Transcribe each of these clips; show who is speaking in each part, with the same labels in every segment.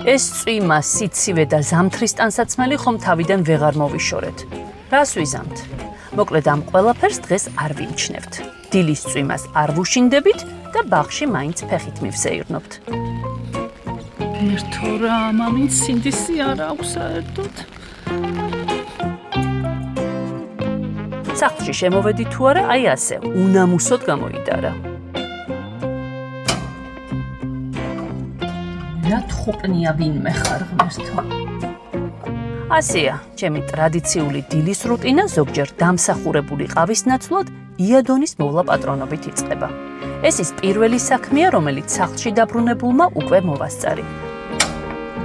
Speaker 1: ეს წვიმა, სიცივე და ზამთრის ტანსაცმელი ხომ თავიდან ვეღარ მოვიშორეთ. რას ვიზამთ? მოკლედ ამ ყველაფერს დღეს არ ვიმჩნევთ. დილის წვიმას არ ვუშინდებით და ბაღში მაინც ფეხით მივსეირნობთ.
Speaker 2: ერთო რა, მამინც სინდისი არ აქვს საერთოდ.
Speaker 1: სახლში შემოვედი თუ არა, აი ასე, უნამუსოდ გამოიდარა.
Speaker 2: რა თხუპნია ვინმე ხარ ღმერთო.
Speaker 1: ასეა, ჩემი ტრადიციული დილის რუტინა ზოგჯერ დამსახურებული ყავის ნაცვლად იადონის მოვლა პატრონობით იწყება. ეს ის პირველი საქმეა, რომელიც სახლში დაბრუნებულმა უკვე მოვასწარი.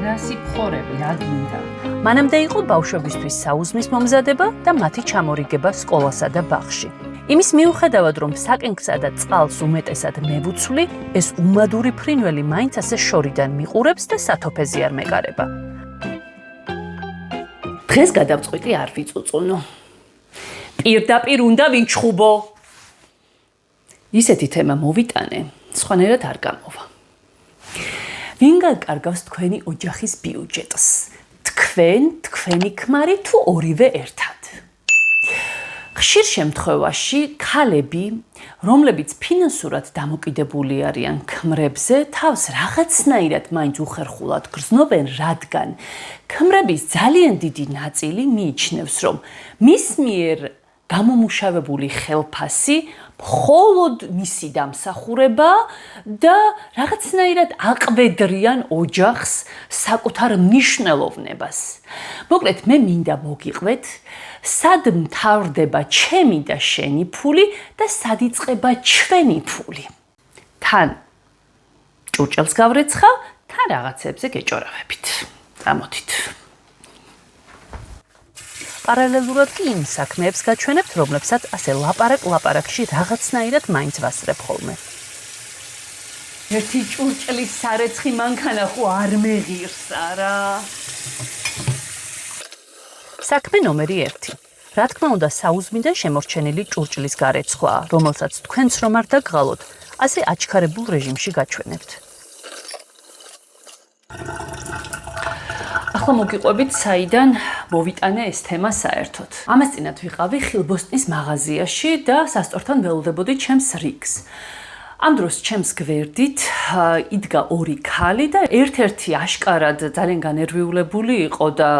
Speaker 2: რა სიფხორები, რა გინდა?
Speaker 1: მანამდე იყო ბავშვებისთვის საუზმის მომზადება და მათი ჩამორიგება სკოლასა და ბაღში. იმის მიუხედავად, რომ საკენკსა და წყალს უმეტესად მევუცვლი, ეს უმადური ფრინველი მაინც ასე შორიდან მიყურებს და სათოფეზე არ მეკარება. დღეს გადავწყვიტი არ ვიწუწუნო. პირდაპირ უნდა ვიჩხუბო. ისეთი თემა მოვიტანე, სხვანაირად არ გამოვა. ვინ გაკარგავს თქვენი ოჯახის ბიუჯეტს? თქვენ, თქვენი ქმარი თუ ორივე ერთად? ხშირ შემთხვევაში ქალები, რომლებიც ფინანსურად დამოკიდებული არიან ქმრებზე, თავს რაღაცნაირად მაინც უხერხულად გრძნობენ, რადგან ქმრების ძალიან დიდი ნაწილი მიიჩნევს, რომ მის მიერ გამომუშავებული ხელფასი მხოლოდ მისი დამსახურება და რაღაცნაირად აყვედრიან ოჯახს საკუთარ მნიშვნელოვნებას. მოკლედ, მე მინდა მოგიყვეთ, სად მთავრდება ჩემი და შენი ფული და სად იწყება ჩვენი ფული. თან ჭურჭელს გავრეცხავ, თან რაღაცებზე გეჭორავებით. წამოდით. პარალელურად კი იმ საქმეებს გაჩვენებთ, რომლებსაც ასე ლაპარაკში რაღაცნაირად მაინც ვასწრებ ხოლმე. ერთი ჭურჭლის სარეცხი მანქანა ხო არ მეღირს, არა? საქმე ნომერი 1. რა თქმა უნდა, საუზმიდან შემორჩენილი ჭურჭლის გარეცხვა, რომელსაც თქვენც რომ არ დაგღალოთ, ასე აჩქარებულ რეჟიმში გაჩვენებთ. ახლა მოგიყვებით, საიდან მოვიტანე ეს თემა საერთოდ. ამას წინათ ვიყავი ხილბოსტნის მაღაზიაში და სასწორთან ველოდებოდი ჩემს რიგს. ამ დროს ჩემს გვერდით იდგა ორი ქალი და ერთ-ერთი აშკარად ძალიან განერვიულებული იყო და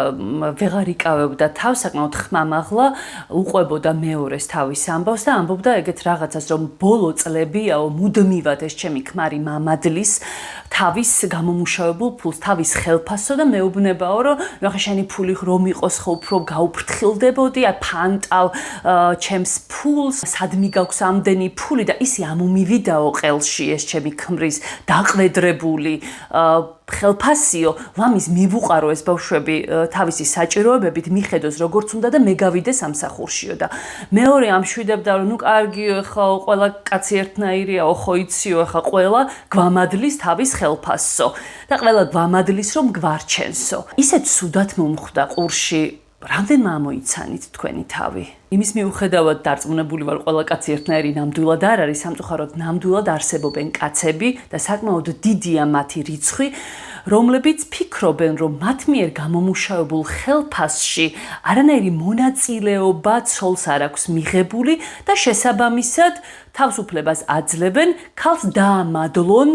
Speaker 1: ვეღარ იკავებდა თავს, საკმაოდ ხმამაღლა უყვებოდა მეორეს თავის ამბავს და ამბობდა ეგეთ რაღაცას, რომ ბოლო წლებიაო მუდმივად ეს ჩემი ქმარი მამადლის თავის გამომუშავებულ ფულს, თავის ხელფასო და მეუბნებაო, რომ ნახე შენი ფული რომ იყოს ხო უფრო გაუფრთხილდებოდი, ფანტავ ჩემს ფულს, სად მიგაქვს ამდენი ფული და ისი ამომივიდაო ყელში ეს ჩემი ქმრის დაყვედრებული ხელფასიო, ლამის მივუყარო ეს ბავშვები თავისი საჭიროებებით მიხედოს როგორც უნდა და მე გავიდე სამსახურშიო და მეორე ამშვიდებდა რომ ნუ კარგიო, ეხლა ყველა კაცი ერთნაირიაო, ხო იციო, ეხლა ყველა გვამადლის თავის ხელფასო და ყველა გვამადლის რომ გვარჩენსო. ისეთ სუდად მომხვდა ყურში, რამდენმა ამოიცანით თქვენი თავი? იმის მიუხედავად დარწმუნებული ვარ, ყველა კაცი ერთნაირი ნამდვილად არ არის, სამწუხაროდ ნამდვილად არსებობენ კაცები და საკმაოდ დიდია მათი რიცხვი, რომლებიც ფიქრობენ, რომ მათ მიერ გამომუშავებულ ხელფასში არანაირი მონაწილეობა ცოლს არ აქვს მიღებული და შესაბამისად თავისუფლებას აძლევენ ქალს დაამადლონ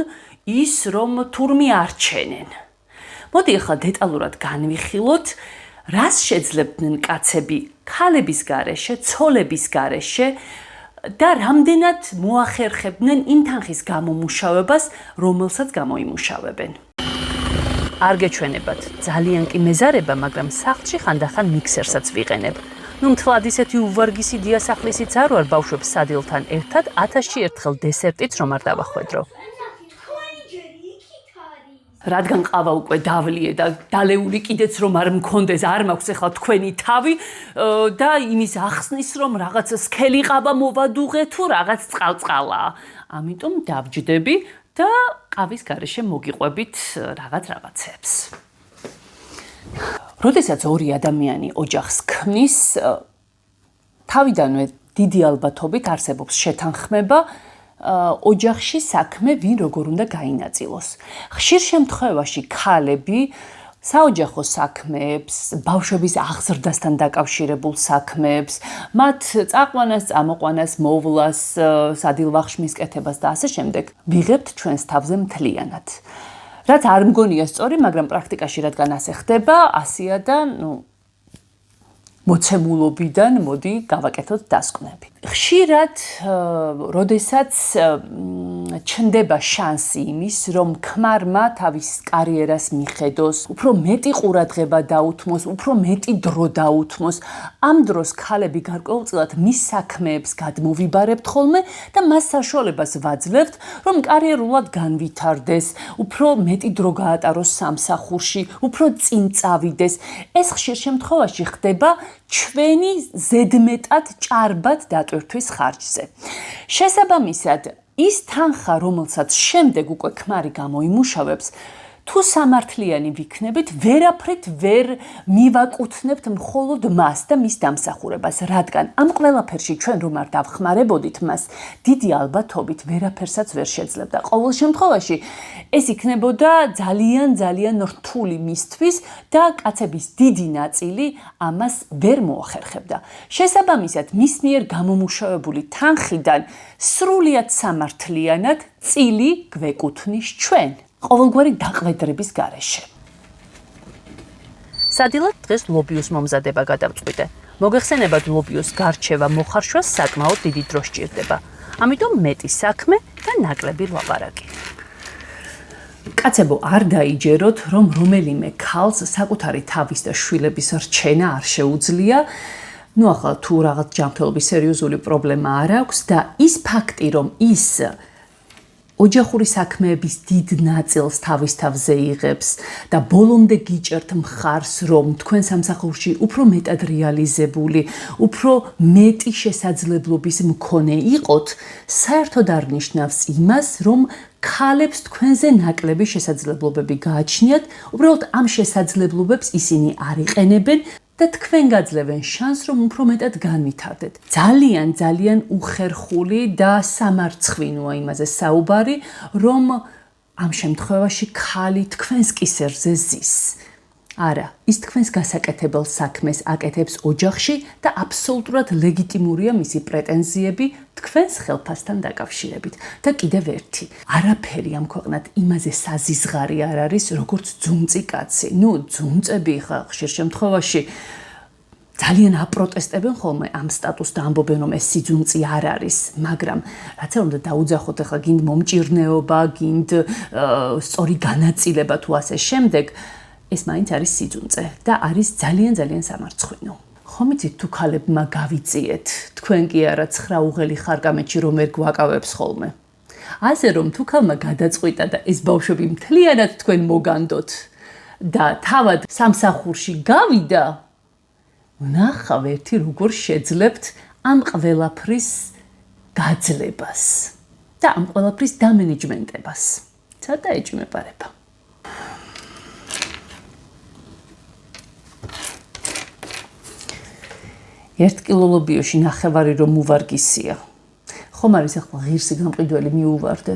Speaker 1: ის, რომ თურმე არჩენენ. მოდი ახლა დეტალურად განვიხილოთ, რას შეძლებდნენ კაცები ქალების გარეშე, ცოლების გარეშე და რამდენად მოახერხებდნენ იმ თანხის გამომუშავებას, რომელსაც გამოიმუშავებენ. არ გეჩვენებათ, ძალიან კი მეზარება, მაგრამ სახლში ხანდახან მიქსერსაც ვიყენებ. ნუ მთლად ისეთი უვარგისი დიასახლისიც არ ვარ ბავშვებს სადილთან ერთად 1000-ში ერთხელ დესერტიც რომ არ დავახვედრო. რადგან ყავა უკვე დავლიე და დალეული კიდეც რომ არ მქონდეს, არ მაქვს ახლა თქვენი თავი და იმის ახსნის რომ რაღაც სქელი ყავა მოვადუღე თუ რაღაც წყალწყალაა. ამიტომ დავჯდები და ყავის გარეშე მოგიყვებით რაღაცებს. როდესაც ორი ადამიანი ოჯახს ქმნის, თავიდანვე დიდი ალბათობით არსებობს შეთანხმება ოჯახში საქმე ვინ როგორ უნდა გაინაწილოს. ხშირ შემთხვევაში ქალები საოჯახო საქმეებს, ბავშვების აღზრდასთან დაკავშირებულ საქმეებს, მათ წაყვანას, წამოყვანას, მოვლას, სადილვახშმის კეთებას და ასე შემდეგ ვიღებთ ჩვენს თავზე მთლიანად. რაც არ მგონია სწორი, მაგრამ პრაქტიკაში რადგან ასე ხდება, ასეა და მოცემულობიდან მოდი გავაკეთოთ დასკვნები. ხშირად, როდესაც ჩნდება შანსი იმის, რომ ქმარმა თავის კარიერას მიხედოს, უფრო მეტი ყურადღება დაუთმოს, უფრო მეტი დრო დაუთმოს, ამ დროს ქალები გარკვეულწილად მის საქმეებს გადმოვიბარებთ ხოლმე და მას საშუალებას ვაძლევთ, რომ კარიერულად განვითარდეს, უფრო მეტი დრო გაატაროს სამსახურში, უფრო წინ წავიდეს. ეს ხშირ შემთხვევაში ხდება ჩვენი ზედმეტად ჭარბად დატვირთვის ხარჯზე. შესაბამისად, ის თანხა, რომელსაც შემდეგ უკვე ქმარი გამოიმუშავებს, თუ სამართლიანი ვიქნებით, ვერაფრით ვერ მივაკუთვნებთ მხოლოდ მას და მის დამსახურებას, რადგან ამ ყველაფერში ჩვენ რომ არ დავხმარებოდით მას, დიდი ალბათობით ვერაფერსაც ვერ შეძლებდა. ყოველ შემთხვევაში, ეს იქნებოდა ძალიან რთული მისთვის და კაცების დიდი ნაწილი ამას ვერ მოახერხებდა. შესაბამისად, მის მიერ გამომუშავებული თანხიდან სრულიად სამართლიანად წილი გვეკუთვნის ჩვენ. ყოველგვარი დაყვედრების გარეშე. სადილად დღეს ლობიოს მომზადება გადავწყვიტე. მოგეხსენებათ ლობიოს გარჩევა მოხარშვას საკმაოდ დიდი დრო სჭირდება. ამიტომ მეტი საქმე და ნაკლები ლაპარაკი. კაცებო, არ დაიჯეროთ, რომ რომელიმე ქალს საკუთარი თავის და შვილების რჩენა არ შეუძლია. ახლა თუ რაღაც ჯანმრთელობის სერიოზული პრობლემა არ აქვს და ის ფაქტი, რომ ის ოჯახური საქმეების დიდ ნაწილს თავის თავზე იღებს და ბოლომდე გიჭერთ მხარს, რომ თქვენ სამსახურში უფრო მეტად რეალიზებული, უფრო მეტი შესაძლებლობის მქონე იყოთ, საერთოდ არ ნიშნავს იმას, რომ ქალებს თქვენზე ნაკლები შესაძლებლობები გააჩნიათ, უბრალოდ ამ შესაძლებლობებს ისინი არ იყენებენ და თქვენ გაძლევენ შანსს, რომ უფრო მეტად განვითარდეთ. ძალიან უხერხული და სამარცხვინოა იმაზე საუბარი, რომ ამ შემთხვევაში ქალი თქვენს კისერზე ზის. არა, ის თქვენს გასაკეთებელ საქმეს აკეთებს ოჯახში და აბსოლუტურად ლეგიტიმურია მისი პრეტენზიები თქვენს ხელფასთან დაკავშირებით. და კიდევ ერთი, არაფერი ამ ქვეყნად იმაზე საზიზღარი არ არის, როგორც ძუნწი კაცი. ძუნწები ხშირ შემთხვევაში ძალიან აპროტესტებენ ხოლმე ამ სტატუსს და ამბობენ, რომ ეს სიძუნწი არ არის, მაგრამ რაც არ უნდა დაუძახოთ, ახლა გინდ მომჭირნეობა, გინდ სწორი განაწილება თუ ასე შემდეგ, ეს მაინც არის სიძუნწე და არის ძალიან სამარცხვინო. ხომ იცით თუ ქალებმა გავიწიეთ, თქვენ კი არა 9 უღელი ხარკამეთში რომ ვერ გვაკავებს ხოლმე. ასე რომ თუ ქალმა გადაწყვიტა და ეს ბავშვები მთლიანად თქვენ მოგანდოთ და თავად სამსახურში გავიდა, ნახავ ერთი როგორ შეძლებთ ამ ყველაფრის გაძლებას და ამ ყველაფრის დამენეჯმენტებას. ცოტა ეჭვმეპარება. ერთ კილო ლობიოში ნახევარი რომ უვარგისია. ხომ არის ახლა ღირსი გამყიდველი მიუვარდე.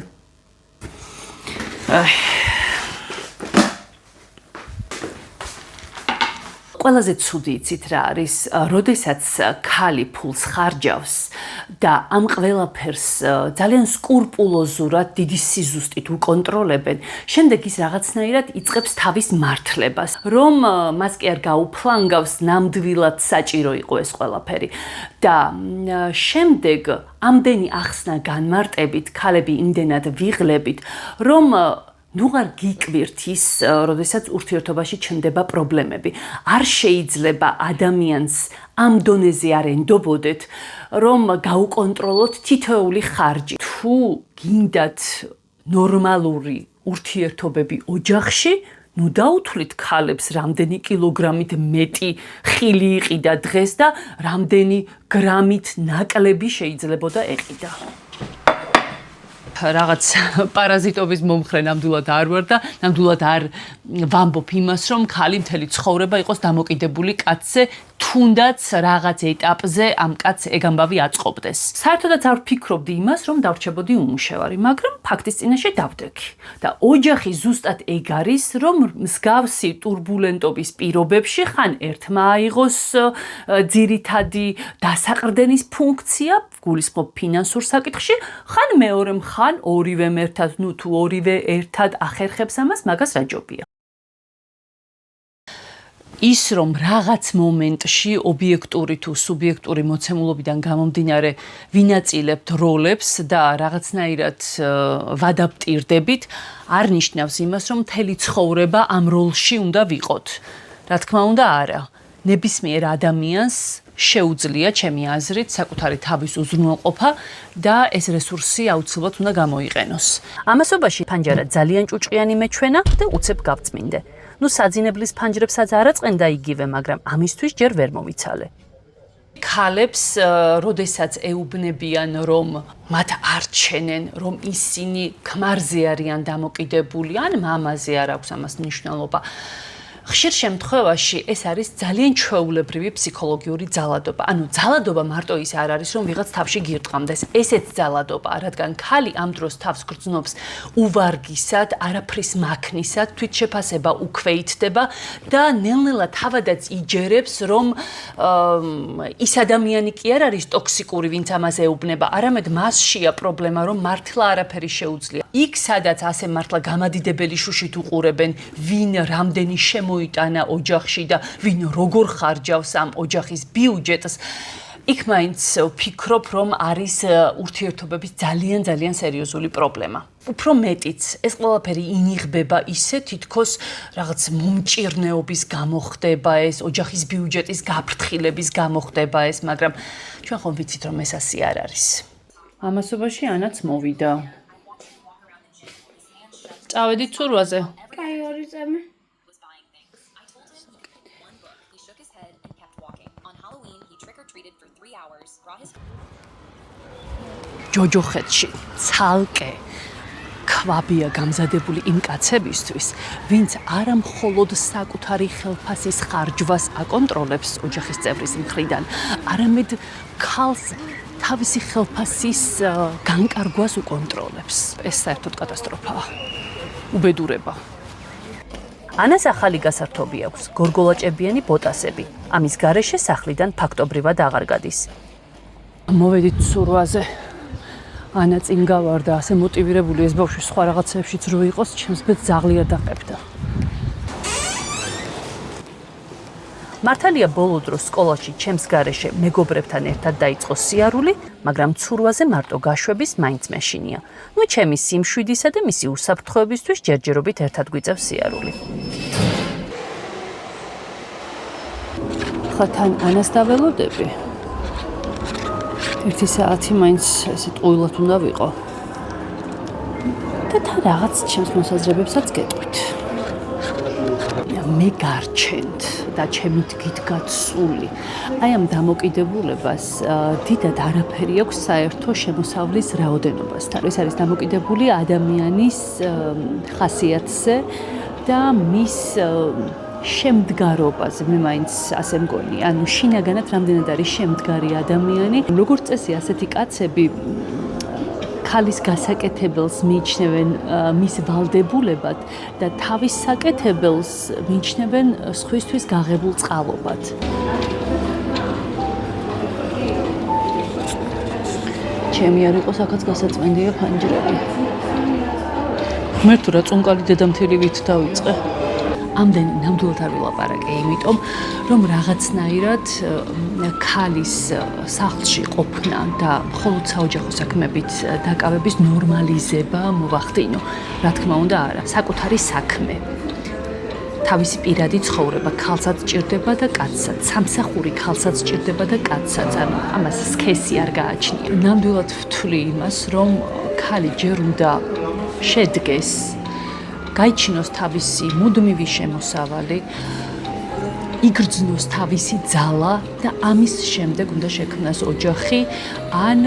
Speaker 1: ყველაზე ცუდი იცით რა არის, როდესაც ქალი ფულს ხარჯავს და ამ ყველაფერს ძალიან სკრუპულოზურად, დიდი სიზუსტით უკონტროლებენ, შემდეგ ის რაღაცნაირად იწყებს თავის მართლებას, რომ მას კი არ გაუფლანგავს, ნამდვილად საჭირო იყო ეს ყველაფერი. და შემდეგ ამდენი ახსნა განმარტებით, ქალები იმდენად ვიღლებით, რომ არ გიკვირთ ის, როდესაც ურთიერთობაში ჩნდება პრობლემები. არ შეიძლება ადამიანს ამ დონეზე არ ენდობოდეთ, რომ გაუკონტროლოთ თითოეული ხარჯი. თუ გინდათ ნორმალური ურთიერთობები ოჯახში, დაუთვლით ქალებს, რამდენი კილოგრამით მეტი ხილი იყიდა დღეს და რამდენი გრამით ნაკლები შეიძლებოდა ეყიდა. რაღაც პარაზიტობის მომხრე ნამდვილად არ ვარ და ნამდვილად არ ვამბობ იმას, რომ ქალი მთელი ცხოვრება იყოს დამოკიდებული კაცზე თუნდაც რაღაც ეტაპზე ამ კაცს ეგ ამბავი აწყობდეს. საერთოდაც არ ვფიქრობდი იმას, რომ დავრჩებოდი უმუშევარი, მაგრამ ფაქტის წინაშე დავდექი. და ოჯახი ზუსტად ეგ არის, რომ მსგავსი ტურბულენტობის პირობებში ხან ერთმა აიღოს ძირითადი დასაყრდენის ფუნქცია, გულისხმობ ფინანსურ საკითხში, ხან მეორემ, ხან ორივემ ერთად, თუ ორივე ერთად ახერხებს ამას, მაგას რა ჯობია. ის რომ რაღაც მომენტში ობიექტური თუ სუბიექტური მოცემულობიდან გამომდინარე ვინაწილებთ როლებს და რაღაცნაირად ვადაპტირდებით, არ ნიშნავს იმას, რომ მთელი ცხოვრება ამ როლში უნდა ვიყოთ. რა თქმა უნდა, არა. ნებისმიერ ადამიანს შეუძლია, ჩემი აზრით, საკუთარი თავის უზრუნველყოფა და ეს რესურსი აუცილებლად უნდა გამოიყენოს. ამასობაში ფანჯარა ძალიან ჭუჭყიანი მეჩვენა და უცებ გავწმინდე. საძინებლის ფანჯრებსაც არ აწყენდა იგივე, მაგრამ ამისთვის ჯერ ვერ მომიცალე. ქალებს, როდესაც ეუბნებიან, რომ მათ არჩენენ, რომ ისინი ქმარზე არიან დამოკიდებული, ან მამაზე არ აქვს ამას მნიშვნელობა. ხშირ შემთხვევაში ეს არის ძალიან ჩვეულებრივი ფსიქოლოგიური ძალადობა. ანუ ძალადობა მარტო ის არ არის, რომ ვიღაც თავში გირტყამდეს. ესეც ძალადობა, რადგან ქალი ამ დროს თავს გრძნობს უვარგისად, არაფრის მაქნისად, თვითშეფასება უქვეითდება და ნელ-ნელა თავადაც იჯერებს, რომ ის ადამიანი კი არ არის ტოქსიკური, ვინც ამას ეუბნება, არამედ მასშია პრობლემა, რომ მართლა არაფერი შეუძლია. იქ, სადაც ასე მართლა გამადიდებელი შუშით უყურებენ, ვინ რამდენი მოიტანა ოჯახში და ვინ როგორ ხარჯავს ამ ოჯახის ბიუჯეტს, იქ მაინც ვფიქრობ, რომ არის ურთიერთობების ძალიან სერიოზული პრობლემა. უფრო მეტიც, ეს ყველაფერი ინიღბება ისე, თითქოს რაღაც მომჭირნეობის გამო ხდება ეს, ოჯახის ბიუჯეტის გაფრთხილების გამო ხდება ეს, მაგრამ ჩვენ ხომ ვიცით, რომ ეს ასე არ არის. ამასობაში ანაც მოვიდა. წავედით ცურვაზე?
Speaker 3: კაი, ორი წამი.
Speaker 1: ჯოჯოხეთში ცალკე ქვაბია გამზადებული იმ კაცებისთვის, ვინც არა მხოლოდ საკუთარი ხელფასის ხარჯვას აკონტროლებს ოჯახის წევრის მხრიდან, არამედ ქალს თავისი ხელფასის განკარგვას უკონტროლებს. ეს საერთოდ კატასტროფაა. უბედურება. ანას ახალი გასართობი აქვს, გორგოლაჭებიანი ბოტასები. ამის გარეშე სახლიდან ფაქტობრივად აღარ გადის. მოვედით ცურვაზე. ანა წინ გავარდა, ასე მოტივირებული ეს ბავშვი სხვა რაღაცებშიც რო იყოს, ჩემს ბედს ძაღლი არ დაყებდა. მართალია ბოლო დროს სკოლაში ჩემს გარეშე მეგობრებთან ერთად დაიწყო სიარული, მაგრამ ცურვაზე მარტო გაშვების მაინც მეშინია. ჩემი სიმშვიდისა და მისი უსაფრთხოებისთვის ჯერჯერობით ერთად გვიწევს სიარული. ხა თან ანას დაველოდები. ერთი საათი მაინც ესე ტყუილად უნდა ვიყო. და თან რაღაც ჩემს მოსაზრებებსაც გეტყვით. მე გარჩენთ და ჩემი თქით სული. აი ამ დამოკიდებულებას დიდად არაფერი აქვს საერთო შემოსავლის რაოდენობასთან. ეს არის დამოკიდებული ადამიანის ხასიათზე და მის შემდგარობაზე, მე მაინც ასე მგონი. ანუ შინაგანად რამდენად არის შემდგარი ადამიანი. როგორც წესი, ასეთი კაცები ქალის გასაკეთებელს მიიჩნევენ მის ვალდებულებად და თავის საკეთებელს მიიჩნევენ სხვისთვის გაღებულ წყალობად. ჩემი არ იყოს აქაც გასაწმენდია ფანჯრები. მე თუ რა წუნკალი დედამთილივით დავიწყე. ამდენი ნამდვილად არ ვილაპარაკე, იმიტომ რომ რაღაცნაირად ქალის სახლში ყოფნა და მხოლოდ საოჯახო საქმებით დაკავების ნორმალიზება მოვახდინო. რა თქმა უნდა, არა, საკუთარი საქმე. თავისი პირადი ცხოვრება ქალსაც ჭირდება და კაცსაც, სამსახური ქალსაც ჭირდება და კაცსაც, ანუ ამას სქესი არ გააჩნია. ნამდვილად ვთვლი იმას, რომ ქალი ჯერ უნდა შედგეს, გაიჩინოს თავისი მუდმივი შემოსავალი, იგრძნოს თავისი ძალა და ამის შემდეგ უნდა შექმნას ოჯახი, ან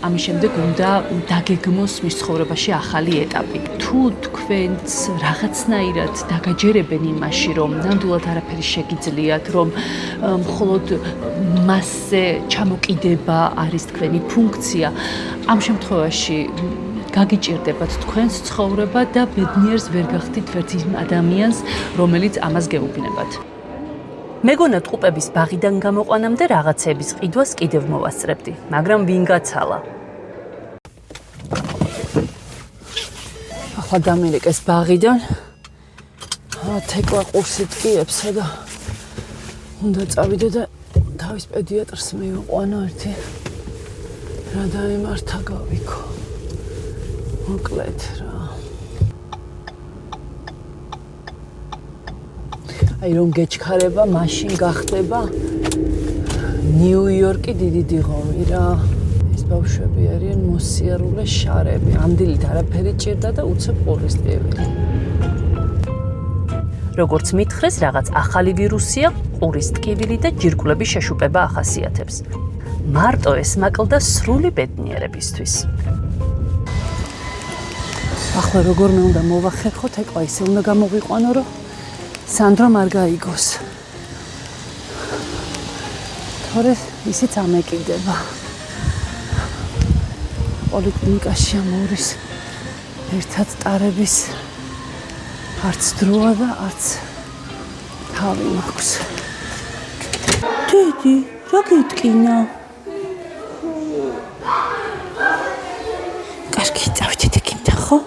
Speaker 1: ამის შემდეგ უნდა დაგეგმოს მის ცხოვრებაში ახალი ეტაპი. თუ თქვენც რაღაცნაირად დაგაჯერებენ იმაში, რომ ნამდვილად არაფერი შეგიძლიათ, რომ მხოლოდ მასზე ჩამოკიდება არის თქვენი ფუნქცია, ამ შემთხვევაში გაგიჭირდებათ თქვენს ცხოვრება და ბედნიერს ვერ გახდით ვერც იმ ადამიანს, რომელიც ამას გეუბნებათ. მეგონა ტყუპების ბაღიდან გამოყვანამდე რაღაცების ყიდვას კიდევ მოვასწრებდი, მაგრამ ვინ გაცალა? ახლა დამილეკეს ბაღიდან. თეკლა ყურსი ტყიებსა და უნდა წავიდე და თავის პედიატრს მივიყვანო ერთი. რა დაემართა გავიქო. მოკლედ რა. აი რომ გეჩქარება, მაშინ გახდება ნიუ-იორკი დიდი დიღომი რა. ეს ბავშვები არიან მოსიარულე შარები. ამდილით არაფერი ჭირდა და უცებ ყურის ტკივილი. როგორც მითხრეს, რაღაც ახალი ვირუსია, ყურის ტკივილი და ჯირკვლების შეშუპება ახასიათებს. მარტო ეს მაკლდა სრული ბედნიერებისთვის. ახლა როგორმე უნდა მოვახერხოთ, ეკლა ისე უნდა გამოვიყვანო, რომ სანდრომ არ გაიგოს. თორე ისიც ამეკიდება. პოლიკლინიკაში ამორის ერთად ტარების არც დროა და არც თავი მაქვს. დიდი, რა გიტკინა? კარგი, წავიდეთ ეკიმთან, ხო?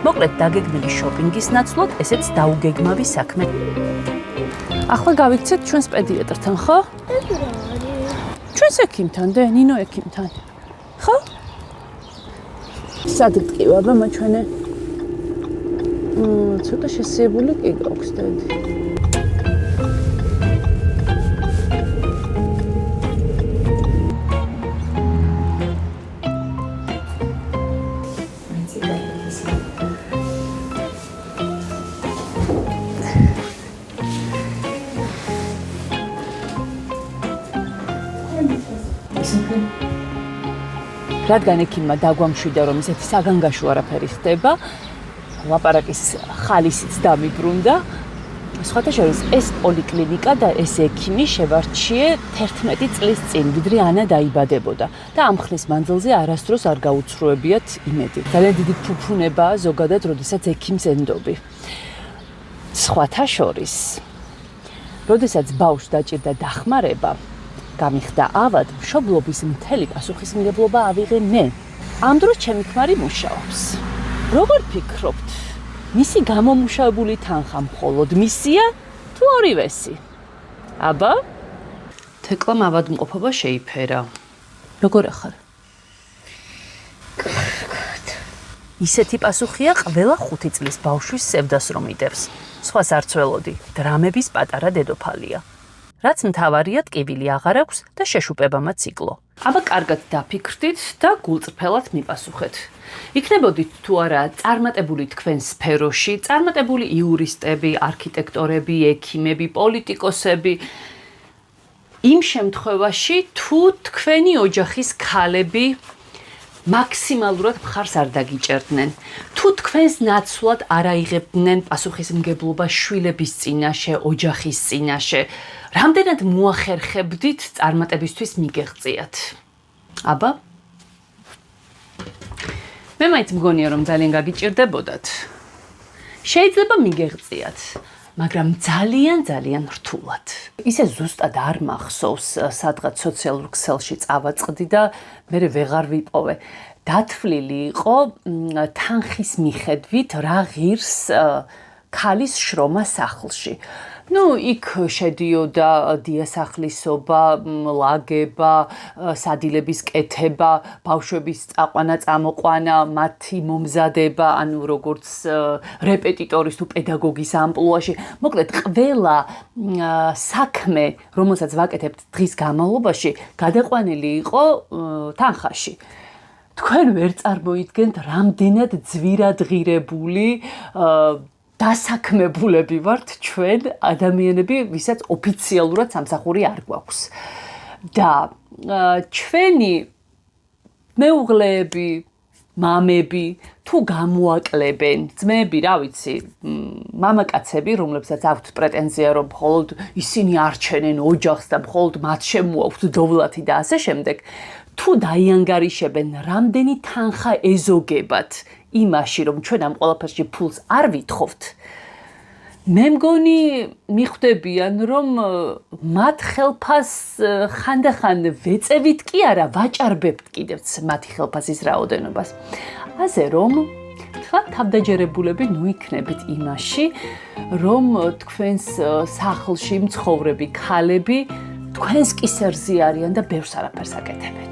Speaker 1: მოკლედ დაგეგმილი შოპინგის ნაცვლად ესეც დაუგეგმავი საქმე. ახლა გავიქცეთ ჩვენს პედიატრთან, ხო? ჩვენს ეკიმთან, ნინო ეკიმთან. ხო? სად გტკივა ბამა ჩვენე? ცოტა შესიებული კი გაქვს დედი. რადგან ექიმმა დაგვამშვიდა, რომ ისეთი საგანგაშო არაფერი ხდება, ლაპარაკის ხალისიც დამიბრუნდა. სხვათა შორის ეს პოლიკლინიკა და ეს ექიმი შევარჩიე 11 წლის წინ, ვიდრე ანა დაიბადებოდა და ამ ხნის მანძილზე არასდროს არ გაუცრუებიათ იმედი. ძალიან დიდი ფუფუნებაა ზოგადად, როდესაც ექიმს ენდობი. სხვათა შორის, როდესაც ბავშვს დაჭირდა დახმარება, გამიხდა ავად, მშობლობის მთელი პასუხისმგებლობა ავიღე მე. ამ დროს ჩემი ქმარი მუშაობს. როგორ ფიქრობთ, მისი გამომუშავებული თანხა მხოლოდ მისია თუ ორივესი? აბა? თეკლამ ავადმყოფობა შეიფერა. როგორ ახარ? ისეთი პასუხია ყველა 5 წლის ბავშვის სევდას რომ იდევს. სხვას არ ცველოდი, დრამების პატარა დედოფალია. რაც მთავარია, ტკივილი აღარ აქვს და შეშუპებამაც იკლო. აბა კარგად დაფიქრდით და გულწრფელად მიპასუხეთ. იქნებოდით თუ არა წარმატებული თქვენ სფეროში, წარმატებული იურისტები, არქიტექტორები, ექიმები, პოლიტიკოსები, იმ შემთხვევაში თუ თქვენი ოჯახის ქალები მაქსიმალურად მხარს არ დაგიჭერდნენ, თუ თქვენს ნაცვლად არ აიღებდნენ პასუხისმგებლობა შვილების წინაშე, ოჯახის წინაშე, რამდენად მოახერხებდით წარმატებისთვის მიგეღწიათ? აბა? მე მაინც მგონია, რომ ძალიან გაგიჭირდებოდათ. შეიძლება მიგეღწიათ, მაგრამ ძალიან რთულად. ისე ზუსტად არ მახსოვს, სადღაც სოციალურ ქსელში წავაწყდი და მე ვეღარ ვიპოვე. დათვლილი იყო თანხის მიხედვით რა ღირს ქალის შრომა სახლში. იქ შედიოდა დიასახლისობა, ლაგება, სადილების კეთება, ბავშვების წაყვანა-წამოყვანა, მათი მომზადება, როგორც რეპეტიტორის თუ პედაგოგის ამპლუაში. მოკლედ, ყველა საქმე, რომელსაც ვაკეთებთ დღის განმავლობაში, გადაყვანილი იყო თანხაში. თქვენ ვერ წარმოიდგენთ, რამდენად ძვირადღირებული დასაქმებულები ვართ ჩვენ ადამიანები, ვისაც ოფიციალურად სამსახური არ გვაქვს. და ჩვენი მეუღლეები, მამები თუ გამოაკლებენ, ძმები, რა ვიცი, მამაკაცები, რომლებსაც აქვთ პრეტენზია, რომ მხოლოდ ისინი არჩენენ ოჯახს და მხოლოდ მათ შემოაქვთ დოვლათი და ასე შემდეგ, თუ დაიანგარიშებენ, რამდენი თანხა ეზოგებათ იმაში, რომ ჩვენ ამ ყველაფერში ფულს არ ვითხოვთ, მე მგონი მიხვდებიან, რომ მათ ხელფას ხანდახან ვეწევით კი არა, ვაჭარბებთ კიდევც მათი ხელფასის რაოდენობას. ასე რომ, თავდაჯერებულები იქნებით იმაში, რომ თქვენს სახლში მცხოვრები ქალები თქვენს კისერზე არიან და ბევრს არაფერს აკეთებენ.